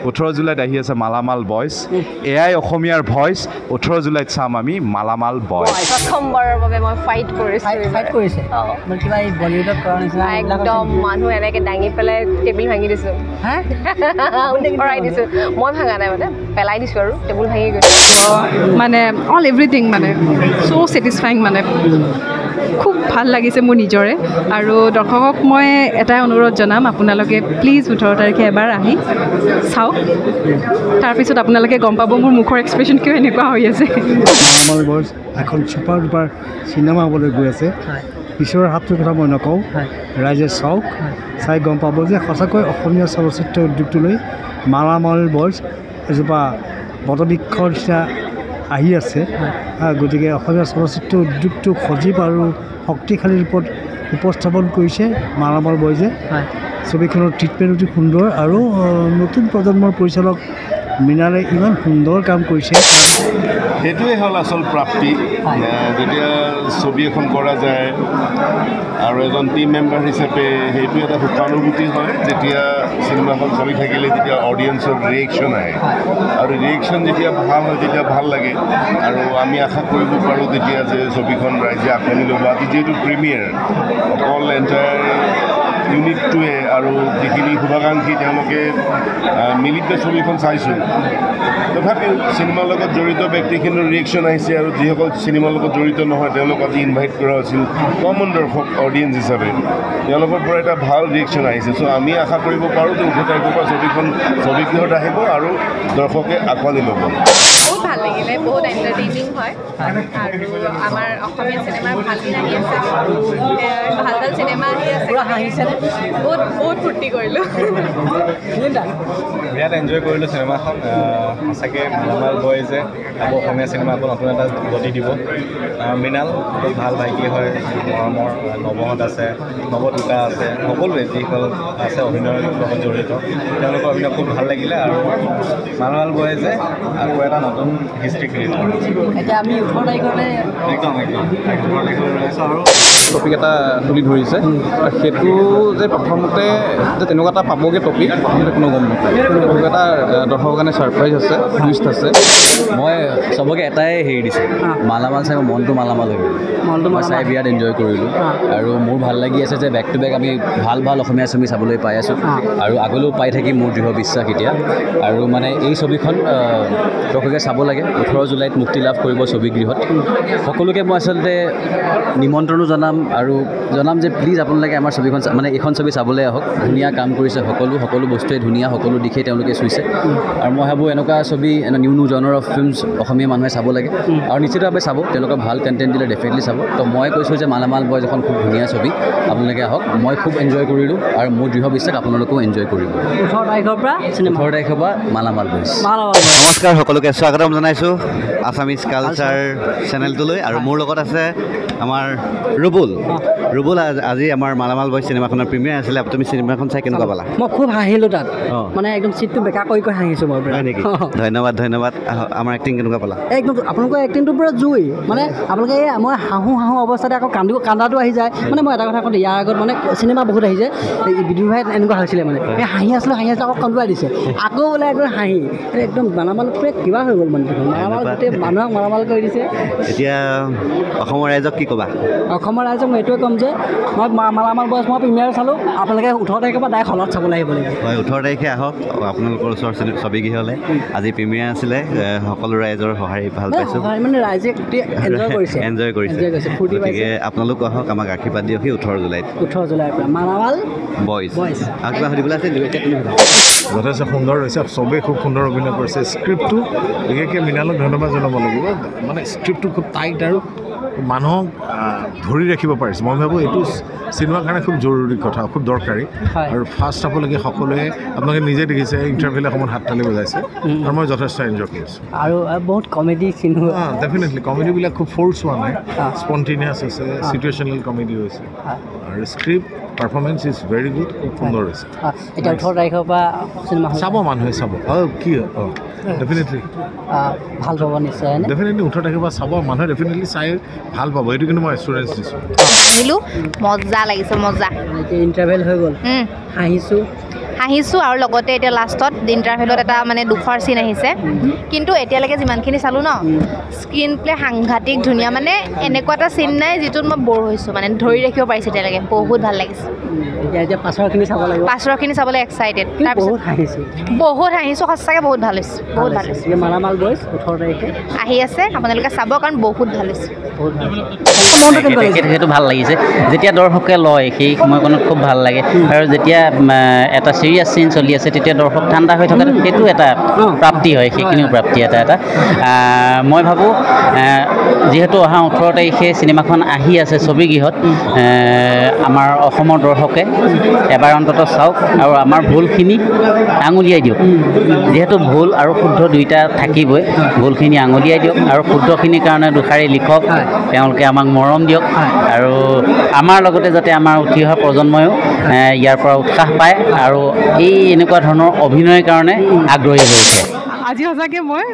18 জুলাইত আহি আছে মালামাল বয়জ এআই অসমীয়াৰ ভইচ 18 জুলাইত চাম আমি মালামাল বয়জ প্ৰথমবাৰৰ বাবে মই ফাইট কৰিছে মানে কিবা এই বলিউডত কৰা নিচিনা একদম মানুহ এনেকৈ দাঙি পেলাই টেবুল ভাঙি দিছোঁ কৰাই দিছোঁ মই ভাঙা নাই মানে পেলাই দিছোঁ আৰু টেবুল ভাঙি গৈছোঁ মানে অল এভৰিথিং মানে চ' ছেটিছফাইং মানে খুব ভাল লাগিছে মোৰ নিজৰে আৰু দৰ্শকক মই এটাই অনুৰোধ জনাম আপোনালোকে প্লিজ 18 তাৰিখে এবাৰ আহি চাওক তাৰপিছত আপোনালোকে গম পাব মোৰ মুখৰ এক্সপ্ৰেশ্যন কিয় এনেকুৱা হৈ আছে মালামাল বয়জ এখন ছুপাৰ ডুপাৰ চিনেমা হ'বলৈ গৈ আছে ঈশ্বৰৰ হাতটোৰ কথা মই নকওঁ ৰাইজে চাওক চাই গম পাব যে সঁচাকৈ অসমীয়া চলচ্চিত্ৰ উদ্যোগটোলৈ মালামাল বয়জ এজোপা বটবৃক্ষৰ নিচিনা আহি আছে গতিকে অসমীয়া চলচ্চিত্ৰ উদ্যোগটো সজীৱ আৰু শক্তিশালী ৰূপত উপস্থাপন কৰিছে মালামাল বয়জে ছবিখনৰ ট্ৰিটমেণ্ট অতি সুন্দৰ আৰু নতুন প্ৰজন্মৰ পৰিচালক মৃণালে ইমান সুন্দৰ কাম কৰিছে সেইটোৱে হ'ল আচল প্ৰাপ্তি যেতিয়া ছবি এখন কৰা যায় আৰু এজন টিম মেম্বাৰ হিচাপে সেইটো এটা সুখানুভূতি হয় যেতিয়া চিনেমাখন চলি থাকিলে যেতিয়া অডিয়েঞ্চৰ ৰিয়েকশ্যন আহে আৰু ৰিয়েকশ্যন যেতিয়া ভাল হয় তেতিয়া ভাল লাগে আৰু আমি আশা কৰিব পাৰোঁ তেতিয়া যে ছবিখন ৰাইজে আঁকোৱালি ল'ব আজি যিহেতু প্ৰিমিয়াৰ অকল এণ্টায়াৰ ইউনিটটোৱে আৰু যিখিনি শুভাকাংক্ষী তেওঁলোকে মিলি পেলাই ছবিখন চাইছোঁ তথাপিও চিনেমাৰ লগত জড়িত ব্যক্তিখিনিৰ ৰিয়েকশ্যন আহিছে আৰু যিসকল চিনেমাৰ লগত জড়িত নহয় তেওঁলোক আজি ইনভাইট কৰা হৈছিল কমন দৰ্শক অডিয়েঞ্চ হিচাপে তেওঁলোকৰ পৰা এটা ভাল ৰিয়েকশ্যন আহিছে চ' আমি আশা কৰিব পাৰোঁ যে 18 তাৰিখৰ পৰা ছবিখন ছবিগৃহত আহিব আৰু দৰ্শকে আঁকোৱালি ল'ব বহুত ভাল লাগিলে বহুত এণ্টাৰটেইনিং হয় আৰু আমাৰ অসমীয়া চিনেমাৰ ভাল দিন আহি আছে ভাল ভাল চিনেমা আহি আছে বহুত ফূৰ্তি কৰিলোঁ বিৰাট এনজয় কৰিলোঁ চিনেমাখন সঁচাকৈ মালামাল বয়জে আকৌ অসমীয়া চিনেমাখন নতুন এটা গতি দিব মৃণাল বহুত ভাল ভাইটি হয় মৰমৰ নৱহঁত আছে নৱদুতা আছে সকলোৱে যিসকল আছে অভিনয়ৰ লগত জড়িত তেওঁলোকৰ অভিনয় খুব ভাল লাগিলে আৰু মালামাল বয়জে আকৌ এটা নতুন হিষ্ট্ৰী ক্ৰিয়েট কৰিছে এতিয়া আমি 18 তাৰিখলৈ একদম 18 তাৰিখলৈ ৰৈছোঁ আৰু টপিক এটা তুলি ধৰিছে সেইটো যে প্ৰথমতে যে তেনেকুৱা এটা পাবগৈ টপিক সেইটো কোনো গম নাপায় টপিক এটা দৰ্শকৰ কাৰণে ছাৰপ্ৰাইজ আছে টুইষ্ট আছে মই চবকে এটাই হেৰি দিছোঁ মালামাল চাই মনটো মালামাল হৈ গ'ল মই চাই বিৰাট এনজয় কৰিলোঁ আৰু মোৰ ভাল লাগি আছে যে বেক টু বেক আমি ভাল ভাল অসমীয়া ছবি চাবলৈ পাই আছোঁ আৰু আগলৈও পাই থাকি মোৰ দৃঢ় বিশ্বাস এতিয়া আৰু মানে এই ছবিখন দৰ্শকে চাব লাগে 18 জুলাইত মুক্তি লাভ কৰিব ছবিগৃহত সকলোকে মই আচলতে নিমন্ত্ৰণো জনাম আৰু জনাম যে প্লিজ আপোনালোকে আমাৰ ছবিখন মানে এইখন ছবি চাবলৈ আহক ধুনীয়া কাম কৰিছে সকলো বস্তুৱে ধুনীয়া সকলো দিশেই তেওঁলোকে চুইছে আৰু মই ভাবোঁ এনেকুৱা ছবি নিউ জনৰ অফ ফিল্মছ অসমীয়া মানুহে চাব লাগে আৰু নিশ্চিতভাৱে চাব তেওঁলোকে ভাল কণ্টেণ্ট দিলে ডেফিনেটলি চাব তো মই কৈছোঁ যে মালামাল বয়জ এখন খুব ধুনীয়া ছবি আপোনালোকে আহক মই খুব এনজয় কৰিলোঁ আৰু মোৰ দৃঢ় বিশ্বাস আপোনালোকেও এনজয় কৰিব 18 তাৰিখৰ পৰা মালামাল বয়জ নমস্কাৰ সকলোকে স্বাগতম জনাইছোঁ আছামিজ কালচাৰ চেনেলটোলৈ আৰু মোৰ লগত আছে আমাৰ ৰুবুল আজি আমাৰ মালামাল বয়জ চিনেমাখনৰ প্ৰিমিয়াৰ আছিলে তুমি চিনেমাখন চাই কেনেকুৱা পালা মই খুব হাঁহিলোঁ তাত মানে একদম চিটটো বেকা কৰি হাঁহিছোঁ মই হয় নেকি ধন্যবাদ আমাৰ এক্টিং কেনেকুৱা পালা একদম আপোনালোকৰ এক্টিংটো পুৰা জুই মানে আপোনালোকে মই হাঁহো অৱস্থাতে আকৌ কান্দাটো আহি যায় মানে মই এটা কথা কওঁ ইয়াৰ আগত মানে চিনেমা বহুত আহিছে বিদুৰ ভাই এনেকুৱা হৈছিলে মানে এই হাঁহি আছিলোঁ আকৌ কন্দুৱাই দিছে আকৌ বোলে একদম হাঁহি একদম মালামাল কিবা হৈ গ'ল মানে মালামাল গোটেই মানুহক মালামাল কৰি দিছে এতিয়া অসমৰ ৰাইজক কি ক'বা অসমৰ ৰাইজক মই এইটোৱে ক'ম যে মই মালামাল বয়জ মই প্ৰিমিয়াৰ চালোঁ আপোনালোকে 18 তাৰিখৰ পৰা ডাইৰেক্ট হলত চাবলৈ আহিব লাগিব হয় 18 তাৰিখে আহক আপোনালোকৰ ওচৰ ছবিগৃহলৈ আজি প্ৰিমিয়াৰ আছিলে সকলো ৰাইজৰ সঁহাৰি ভাল পাইছোঁ মানে ৰাইজে এনজয় কৰিছে গতিকে আপোনালোক আহক আমাক আশীৰ্বাদ দিয়ক 18 জুলাইত 18 জুলাইৰ পৰা মালামাল বয়জ আৰু কিবা সুধিবলৈ আছে যথেষ্ট সুন্দৰ হৈছে চবেই খুব সুন্দৰ অভিনয় কৰিছে স্ক্ৰিপ্টটো বিশেষকৈ মৃণালক ধন্যবাদ জনাব লাগিব মানে স্ক্ৰিপ্টটো খুব টাইট আৰু মানুহক ধৰি ৰাখিব পাৰিছে মই ভাবোঁ এইটো চিনেমাৰ কাৰণে খুব জৰুৰী কথা খুব দৰকাৰী আৰু ফাৰ্ষ্ট হাফলৈকে সকলোৱে আপোনালোকে নিজে দেখিছে ইণ্টাৰভিউলৈ সময়ত হাত তালি বজাইছে আৰু মই যথেষ্ট এনজয় কৰিছোঁ আৰু বহুত কমেডি চিনেমা ডেফিনেটলি কমেডিবিলাক খুব ফ'ৰ্চ হোৱা নাই স্পণ্টেনিয়াছ আছে চিটুৱেশ্যনেল কমেডি হৈছে আৰু script performance is very good খুব সুন্দৰ হৈছে এতিয়া 18 তাৰিখৰ পৰা চিনেমা চাব মানুহে চাব কি ডেফিনেটলি ভাল পাব নিশ্চয় ডেফিনেটলি 18 তাৰিখৰ পৰা চাব মানুহে ডেফিনেটলি চাই ভাল পাব এইটো কিন্তু মই এছুৰেঞ্চ দিছোঁ আহিলোঁ মজা লাগিছে মজা ইণ্টাৰভেল হৈ গ'ল হাঁহিছোঁ হাঁহিছোঁ আৰু লগতে এতিয়া লাষ্টত ইণ্টাৰভেলত এটা মানে দুখৰ চিন আহিছে কিন্তু এতিয়ালৈকে যিমানখিনি চালোঁ ন স্ক্ৰীন প্লে সাংঘাতিক ধুনীয়া মানে এনেকুৱা এটা চিন নাই যিটোত মই ব'ৰ হৈছোঁ মানে ধৰি ৰাখিব পাৰিছোঁ এতিয়ালৈকে বহুত ভাল লাগিছে এতিয়া পাছৰখিনি চাব লাগিব পাছৰখিনি চাবলৈ এক্সাইটেড বহুত হাঁহিছোঁ সঁচাকৈ বহুত ভাল হৈছে বহুত ভাল হৈছে মালামাল বইজ 18 তাৰিখে আহি আছে আপোনালোকে চাব কাৰণ বহুত ভাল হৈছে সেইটো ভাল লাগিছে যেতিয়া দৰ্শকে লয় সেই সময়কণত খুব ভাল লাগে আৰু যেতিয়া এটা চিৰিয়াছ চিন চলি আছে তেতিয়া দৰ্শক ঠাণ্ডা হৈ থকা সেইটো এটা প্ৰাপ্তি হয় সেইখিনিও প্ৰাপ্তি এটা মই ভাবোঁ যিহেতু অহা 18 তাৰিখে চিনেমাখন আহি আছে ছবিগৃহত আমাৰ অসমৰ দৰ্শকে এবাৰ অন্ততঃ চাওক আৰু আমাৰ ভুলখিনি আঙুলিয়াই দিয়ক যিহেতু ভুল আৰু শুদ্ধ দুইটা থাকিবই ভুলখিনি আঙুলিয়াই দিয়ক আৰু শুদ্ধখিনিৰ কাৰণে দুষাৰি লিখক তেওঁলোকে আমাক মৰম দিয়ক আৰু আমাৰ লগতে যাতে আমাৰ উঠি অহা প্ৰজন্ময়ো ইয়াৰ পৰা উৎসাহ পায় আৰু এই এনেকুৱা ধৰণৰ অভিনয়ৰ কাৰণে আগ্ৰহী হৈ উঠে আজি সঁচাকৈ মই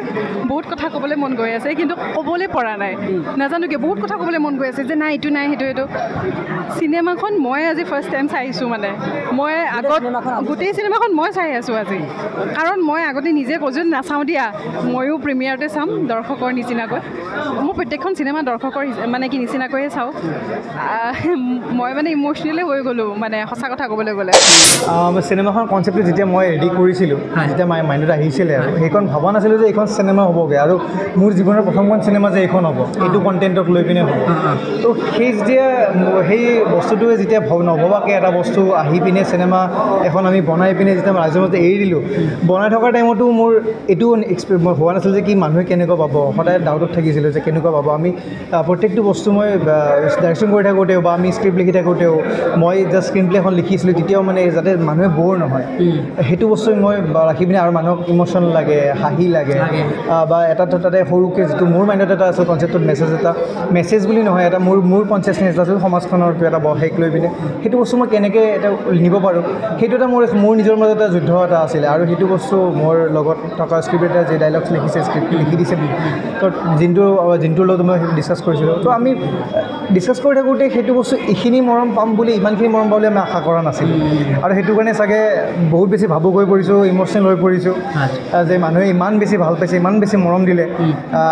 বহুত কথা ক'বলৈ মন গৈ আছে কিন্তু ক'বলৈ পৰা নাই নাজানো কিয় বহুত কথা ক'বলৈ মন গৈ আছে যে নাই এইটো নাই সেইটো চিনেমাখন মই আজি ফাৰ্ষ্ট টাইম চাইছোঁ মানে মই আগত গোটেই চিনেমাখন মই চাই আছোঁ আজি কাৰণ মই আগতে নিজে কৈছোঁ নাচাওঁ দিয়া ময়ো প্ৰিমিয়াৰতে চাম দৰ্শকৰ নিচিনাকৈ মই প্ৰত্যেকখন চিনেমা দৰ্শকৰ মানে কি নিচিনাকৈয়ে চাওঁ মই মানে ইম'চনেলি হৈ গ'লোঁ মানে সঁচা কথা ক'বলৈ গ'লে চিনেমাখন কনচেপ্টটো যেতিয়া মই ৰেডি কৰিছিলোঁ যেতিয়া মাইণ্ডত আহিছিলে আৰু সেইখন ভবা নাছিলোঁ যে এইখন চিনেমা হ'বগৈ আৰু মোৰ জীৱনৰ প্ৰথমখন চিনেমা যে এইখন হ'ব এইটো কণ্টেণ্টক লৈ পিনে হ'ব তো সেই যেতিয়া সেই বস্তুটোৱে যেতিয়া নভবাকৈ এটা বস্তু আহি পিনে চিনেমা এখন আমি বনাই পিনে যেতিয়া ৰাইজৰ মাজত এৰি দিলোঁ বনাই থকাৰ টাইমতো মোৰ এইটো মই হোৱা নাছিল যে কি মানুহে কেনেকুৱা পাব সদায় ডাউটত থাকিছিলোঁ যে কেনেকুৱা পাব আমি প্ৰত্যেকটো বস্তু মই ডাইৰেকশ্যন কৰি থাকোঁতেও বা আমি স্ক্ৰিপ্ট লিখি থাকোঁতেও মই জাষ্ট স্ক্ৰীন প্লে এখন লিখিছিলোঁ তেতিয়াও মানে যাতে মানুহে ব'ৰ নহয় সেইটো বস্তু মই ৰাখি পিনে আৰু মানুহক ইম'চন লাগে হাঁহি লাগে বা এটা তাতে সৰুকৈ যিটো মোৰ মাইণ্ডত এটা আছিল কনচেপ্টত মেছেজ বুলি নহয় এটা মোৰ কনচিয়াছনেছ আছিল সমাজখনৰ এটা বহেক লৈ পিনে সেইটো বস্তু মই কেনেকৈ এটা নিব পাৰোঁ সেইটো এটা মোৰ নিজৰ মাজত এটা যুদ্ধ এটা আছিলে আৰু সেইটো বস্তু মোৰ লগত থকা স্ক্ৰিপ্ট এটা যি ডাইলগছ লিখিছে স্ক্ৰিপ্ট লিখি দিছে তো জিন্টুৰ লগত মই ডিছকাছ কৰিছিলোঁ তো আমি ডিছকাছ কৰি থাকোঁতে সেইটো বস্তু এইখিনি মৰম পাম বুলি ইমানখিনি মৰম পাম বুলি আমি আশা কৰা নাছিলোঁ আৰু সেইটো কাৰণে চাগে বহুত বেছি ভাবুক হৈ পৰিছোঁ ইম'চনেল হৈ পৰিছোঁ যে মানুহে ইমান বেছি ভাল পাইছে ইমান বেছি মৰম দিলে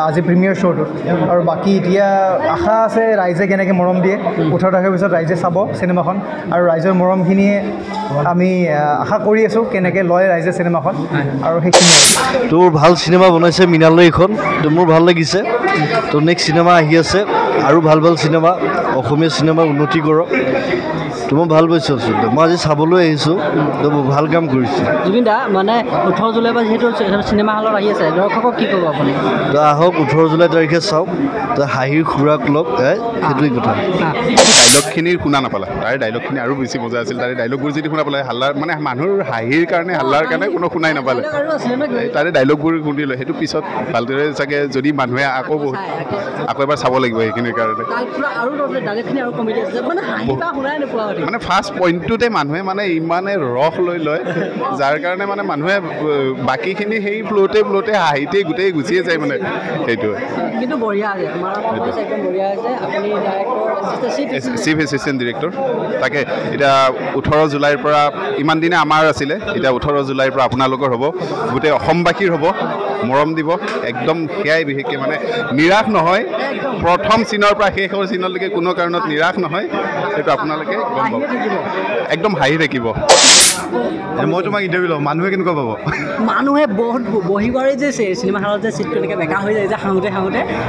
আজি প্ৰিমিয়াৰ শ্ব'টোত আৰু বাকী এতিয়া আশা আছে ৰাইজে কেনেকৈ মৰম দিয়ে 18 তাৰিখৰ পিছত ৰাইজে চাব চিনেমাখন আৰু ৰাইজৰ মৰমখিনিয়ে আমি আশা কৰি আছোঁ কেনেকৈ লয় ৰাইজে চিনেমাখন আৰু সেইখিনি তোৰ ভাল চিনেমা বনাইছে মৃণালয় এইখন তো মোৰ ভাল লাগিছে তো নেক্সট চিনেমা আহি আছে আৰু ভাল চিনেমা অসমীয়া চিনেমা উন্নতি কৰক তো মই ভাল পাইছোঁ আচলতে মই আজি চাবলৈ আহিছোঁ তো ভাল কাম কৰিছোঁ জুবিন দা মানে 18 জুলাই পৰা যিহেতু চিনেমা হলত আহি আছে দৰ্শকক কি ক'ব আপুনি তো আহক 18 জুলাই তাৰিখে চাওক তো হাঁহিৰ খুৰাক লগ সেইটোৱেই কথা ডাইলগখিনি শুনা নাপালা তাৰে ডাইলগখিনি আৰু বেছি মজা আছিল তাৰে ডাইলগবোৰ যদি শুনা পালে হাল্লাৰ মানে মানুহৰ হাঁহিৰ কাৰণে হাল্লাৰ কাৰণে কোনো শুনাই নাপালে তাৰে ডাইলগবোৰ শুনি লয় সেইটো পিছত ভালদৰে চাগে যদি মানুহে আকৌ এবাৰ চাব লাগিব সেইখিনিৰ কাৰণে মানে ফাৰ্ষ্ট পইণ্টটোতে মানুহে মানে ইমানে ৰস লৈ লয় যাৰ কাৰণে মানে মানুহে বাকীখিনি সেই ফ্ল'তে হাঁহিতেই গোটেই গুচিয়ে যায় মানে সেইটোৱে কিন্তু বঢ়িয়া চিফ এছিষ্টেণ্ট ডিৰেক্টৰ তাকে এতিয়া 18 জুলাইৰ পৰা ইমান দিনে আমাৰ আছিলে এতিয়া 18 জুলাইৰ পৰা আপোনালোকৰ হ'ব গোটেই অসমবাসীৰ হ'ব মৰম দিব একদম সেয়াই বিশেষকৈ মানে নিৰাশ নহয় প্ৰথম চিনৰ পৰা শেষৰ চিনলৈকে কোনো কাৰণত নিৰাশ নহয় সেইটো আপোনালোকে গম পাব একদম হাঁহি থাকিব মই তোমাক ইণ্টাৰভিউ লওঁ মানুহে কেনেকুৱা পাব মানুহে বহুত বহিবাৰে যে চিনেমা হলত যে চিটটো এনেকৈ বেকা হৈ যায় যে হাঁহোতে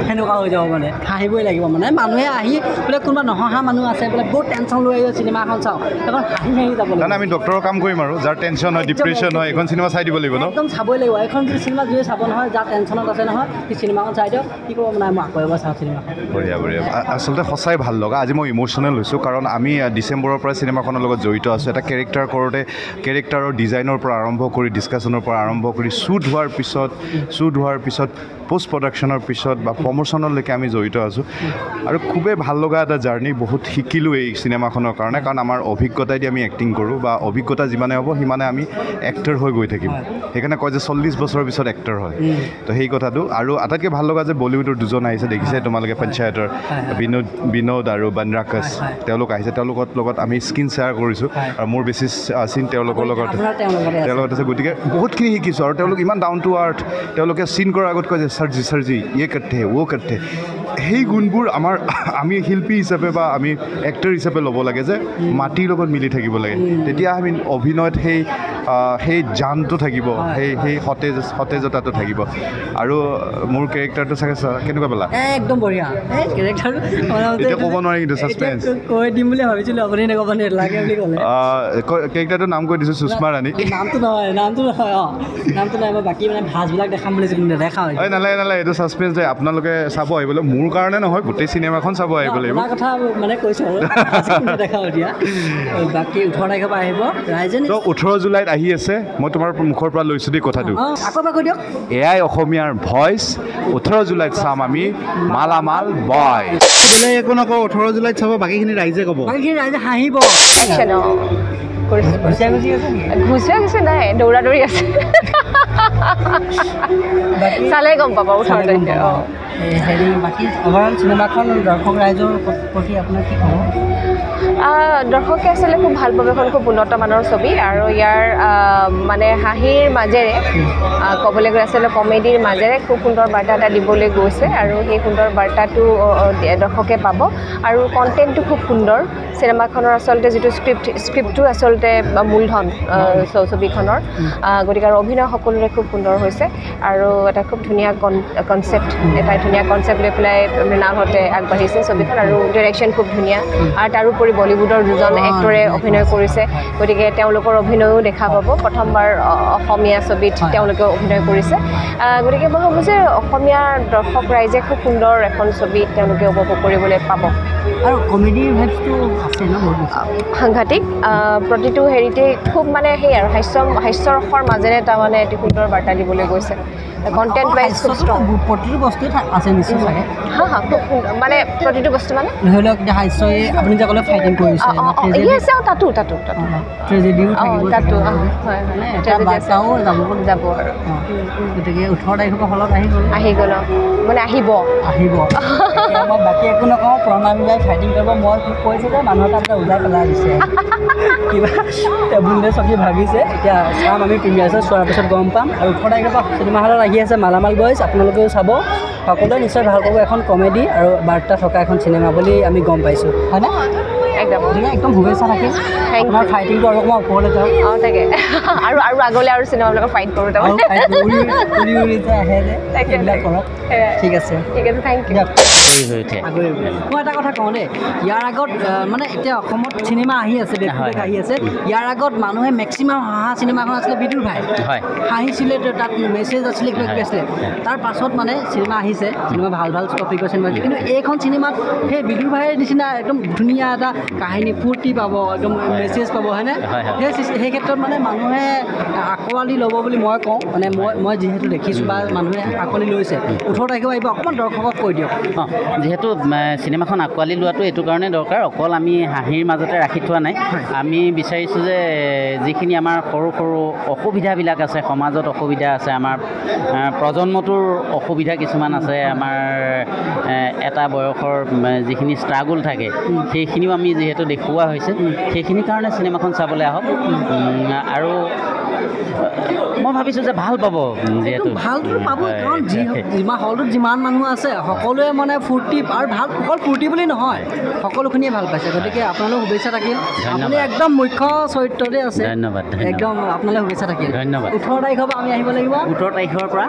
সেনেকুৱা হৈ যাব মানে হাঁহিবই লাগিব মানে মানুহে আহি বোলে কোনোবা নহা মানুহ আছে বোলে বহুত টেনশ্যন লৈ আহিছে চিনেমা এখন চাওঁ এখন হাঁহি যাব কাৰণ আমি ডক্টৰৰ কাম কৰিম আৰু যাৰ টেনশ্যন হয় ডিপ্ৰেশ্যন হয় এইখন চিনেমা চাই দিব লাগিব ন একদম চাবই লাগিব এখন যদি চিনেমা যদি চাব নহয় যাৰ টেনশ্যনত আছে নহয় সেই চিনেমাখন চাই দিয়ক কি ক'ব মানে মই আকৌ এবাৰ চাওঁ চিনেমাখন বঢ়িয়া আচলতে সঁচাই ভাল লগা আজি মই ইম'চনেল হৈছোঁ কাৰণ আমি ডিচেম্বৰৰ পৰা চিনেমাখনৰ লগত জড়িত আছোঁ এটা কেৰেক্টাৰ কৰোঁতে কেৰেক্টাৰৰ ডিজাইনৰ পৰা আৰম্ভ কৰি ডিছকাশ্যনৰ পৰা আৰম্ভ কৰি শ্বুট হোৱাৰ পিছত পোষ্ট প্ৰডাকশ্যনৰ পিছত বা প্ৰমোশ্যনলৈকে আমি জড়িত আছোঁ আৰু খুবেই ভাল লগা এটা জাৰ্ণি বহুত শিকিলোঁ এই চিনেমাখনৰ কাৰণে কাৰণ আমাৰ অভিজ্ঞতাই দি আমি এক্টিং কৰোঁ বা অভিজ্ঞতা যিমানে হ'ব সিমানে আমি এক্টৰ হৈ গৈ থাকিম সেইকাৰণে কয় যে 40 বছৰৰ পিছত এক্টৰ হয় তো সেই কথাটো আৰু আটাইতকৈ ভাল লগা যে বলিউডৰ দুজন আহিছে দেখিছে তোমালোকে পঞ্চায়তৰ বিনোদ আৰু বনৰাকছ তেওঁলোক আহিছে তেওঁলোকৰ লগত আমি স্ক্ৰীন শ্বেয়াৰ কৰিছোঁ আৰু মোৰ বেছি চিন তেওঁলোকৰ লগত আছে গতিকে বহুতখিনি শিকিছোঁ আৰু তেওঁলোক ইমান ডাউন টু আৰ্থ তেওঁলোকে চিন কৰাৰ আগত কয় যে ছাৰজি ইয়ে কৰতে ও কৰতে সেই গুণবোৰ আমি শিল্পী হিচাপে বা আমি এক্টৰ হিচাপে ল'ব লাগে যে মাটিৰ লগত মিলি থাকিব লাগে তেতিয়া আমি অভিনয়ত সেই জানটো থাকিব সেই সতেজতাটো থাকিব আৰু মোৰ কেৰেক্টাৰটো চাগে কেনেকুৱা পেলা একদম বঢ়িয়া কেৰেক্টাৰটো এতিয়া ক'ব নোৱাৰি কিন্তু ছাছপেন্স কৈ দিম বুলি ভাবিছিলোঁ আপুনি ক'ব লাগে বুলি ক'লে কেৰেক্টাৰটোৰ নাম কৈ দিছোঁ সুষমা ৰাণী নামটো নহয় নামটো নাই মই বাকী মানে ভাজবিলাক দেখাম বুলি নেদেখাওঁ নালাগে এইটো ছাছপেন্স যে আপোনালোকে চাব আহিব লাগিব মোৰ কাৰণে নহয় গোটেই চিনেমাখন চাব আহিব লাগিব কথা মানে কৈছোঁ আৰু দেখাওঁ এতিয়া বাকী 18 তাৰিখৰ পৰা আহিব ৰাইজে 18 জুলাইত আহি আছে মই তোমাৰ মুখৰ পৰা লৈছোঁ দেই কথাটো আকৌ কৈ দিয়ক এয়াই অসমীয়াৰ ভইচ 18 জুলাইত চাম আমি মালামাল বয় বোলে একো নকওঁ 18 জুলাইত চাব বাকীখিনি ৰাইজে ক'ব বাকীখিনি ৰাইজে হাঁহিব ঘুচুৱা গৈছে নাই দৌৰা দৌৰি আছে চালে গম পাব 18 তাৰিখে হেৰি বাকী অভাৰঅল চিনেমাখন দৰ্শক ৰাইজৰ প্ৰতি আপোনাৰ কি ক'ব দৰ্শকে আচলতে খুব ভাল পাব এখন খুব উন্নত মানৰ ছবি আৰু ইয়াৰ মানে হাঁহিৰ মাজেৰে ক'বলৈ গ'লে আচলতে কমেডিৰ মাজেৰে খুব সুন্দৰ বাৰ্তা এটা দিবলৈ গৈছে আৰু সেই সুন্দৰ বাৰ্তাটো দৰ্শকে পাব আৰু কণ্টেণ্টটো খুব সুন্দৰ চিনেমাখনৰ আচলতে যিটো স্ক্ৰিপ্টটো আচলতে মূলধন ছবিখনৰ গতিকে আৰু অভিনয় সকলোৰে খুব সুন্দৰ হৈছে আৰু এটা খুব ধুনীয়া কনচেপ্ট লৈ পেলাই মৃণালহঁতে আগবাঢ়িছে ছবিখন আৰু ডিৰেকশ্যন খুব ধুনীয়া আৰু তাৰোপৰি বলিউডৰ দুজন এক্টৰে অভিনয় কৰিছে গতিকে তেওঁলোকৰ অভিনয়ো দেখা পাব প্ৰথমবাৰ অসমীয়া ছবিত তেওঁলোকেও অভিনয় কৰিছে গতিকে মই ভাবোঁ যে অসমীয়া দৰ্শক ৰাইজে খুব সুন্দৰ এখন ছবি তেওঁলোকে উপভোগ কৰিবলৈ পাব আৰু কমেডিৰ ভাইবছটো আছে ন সাংঘাতিক প্ৰতিটো হেৰিতে খুব মানে সেই আৰু হাস্যৰসৰ মাজেৰে তাৰমানে এটি সুন্দৰ বাৰ্তা দিবলৈ গৈছে কণ্টেণ্ট ৱাইজ খুব ষ্ট্ৰং প্ৰতিটো বস্তুৱে আছে নিশ্চয় চাগে খুব সুন্দৰ মানে প্ৰতিটো বস্তু মানে ধৰি লওক হাস্যই আপুনি যে ক'লে ফাইটিং কৰিছে তাতো ট্ৰেজেডিও তাতো বাৰ্তাও যাব আৰু গতিকে 18 তাৰিখৰ পৰা হলত আহি গ'ল মানে আহিব মই বাকী একো নকওঁ প্ৰণামী বাই ফাইটিং কৰিব মই কৈছোঁ যে মানুহ এটা উজাই পেলাই দিছে কিবা টেবুলতে চব্জি ভাবিছে এতিয়া চাম আমি প্ৰিমিয়াৰ চোৱাৰ পিছত গম পাম আৰু 18 তাৰিখৰ পৰা চিনেমা হলত আহি আছে মালামাল বয়জ আপোনালোকেও চাব সকলোৱে নিশ্চয় ভাল পাব এখন কমেডি আৰু বাৰ্তা থকা এখন চিনেমা বুলি আমি গম পাইছোঁ হয়নে একদম শুভেচ্ছা থাকিল আপোনাৰ ফাইটিংটো আৰু অকণমান ওপৰলৈ যাওক তাকে আৰু আগলৈ আৰু চিনেমাবিলাকৰ ফাইট কৰোঁ আহে যে এইবিলাক কৰক ঠিক আছে থেংক ইউ মই এটা কথা কওঁ দেই ইয়াৰ আগত মানে এতিয়া অসমত চিনেমা আহি আছে আহি আছে ইয়াৰ আগত মানুহে মেক্সিমাম হাঁহা চিনেমাখন আছিলে বিদুৰ ভাই হাঁহিছিলে তাত মেছেজ আছিলে কিবা কিবি আছিলে তাৰ পাছত মানে চিনেমা আহিছে চিনেমা ভাল টপিকৰ চিনেমা কিন্তু এইখন চিনেমাত সেই বিদুৰ ভাইৰ নিচিনা একদম ধুনীয়া এটা কাহিনী ফূৰ্তি পাব একদম মেছেজ পাব হয়নে সেই ক্ষেত্ৰত মানে মানুহে আঁকোৱালি ল'ব বুলি মই কওঁ মানে মই যিহেতু দেখিছোঁ বা মানুহে আঁকোৱালি লৈছে 18 তাৰিখে আহিব অকণমান দৰ্শকক কৈ দিয়ক যিহেতু চিনেমাখন আঁকোৱালি লোৱাটো এইটো কাৰণে দৰকাৰ অকল আমি হাঁহিৰ মাজতে ৰাখি থোৱা নাই আমি বিচাৰিছোঁ যে যিখিনি আমাৰ সৰু সৰু অসুবিধাবিলাক আছে সমাজত অসুবিধা আছে আমাৰ প্ৰজন্মটোৰ অসুবিধা কিছুমান আছে আমাৰ এটা বয়সৰ যিখিনি ষ্ট্ৰাগল থাকে সেইখিনিও আমি যিহেতু দেখুওৱা হৈছে সেইখিনিৰ কাৰণে চিনেমাখন চাবলৈ আহক আৰু মই ভাবিছোঁ যে ভাল পাব যিহেতু ভালটো পাব কাৰণ হলটোত যিমান মানুহ আছে সকলোৱে মানে ফূৰ্তি আৰু ভাল অকল ফূৰ্তি বুলি নহয় সকলোখিনিয়ে ভাল পাইছে গতিকে আপোনালৈ শুভেচ্ছা থাকিল আপুনি একদম মুখ্য চৰিত্ৰতে আছে ধন্যবাদ একদম আপোনালৈ শুভেচ্ছা থাকিল ধন্যবাদ 18 তাৰিখৰ পৰা আমি আহিব লাগিব 18 তাৰিখৰ পৰা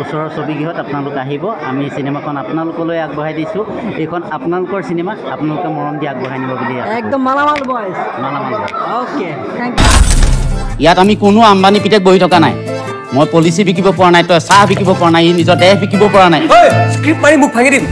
ওচৰৰ ছবিগৃহত আপোনালোক আহিব আমি চিনেমাখন আপোনালোকলৈ আগবঢ়াই দিছোঁ এইখন আপোনালোকৰ চিনেমা আপোনালোকে মৰম দি আগবঢ়াই নিব বুলি একদম মালামাল বয়জ অ'কে থেংক ইউ ইয়াত আমি কোনো আম্বানী পিতেক বহি থকা নাই মই পলিচি বিকিব পৰা নাই তই চাহ বিকিব পৰা নাই নিজৰ দেহ বিকিব পৰা নাই স্ক্ৰিপ্ট মাৰি মোক ভাঙি দিম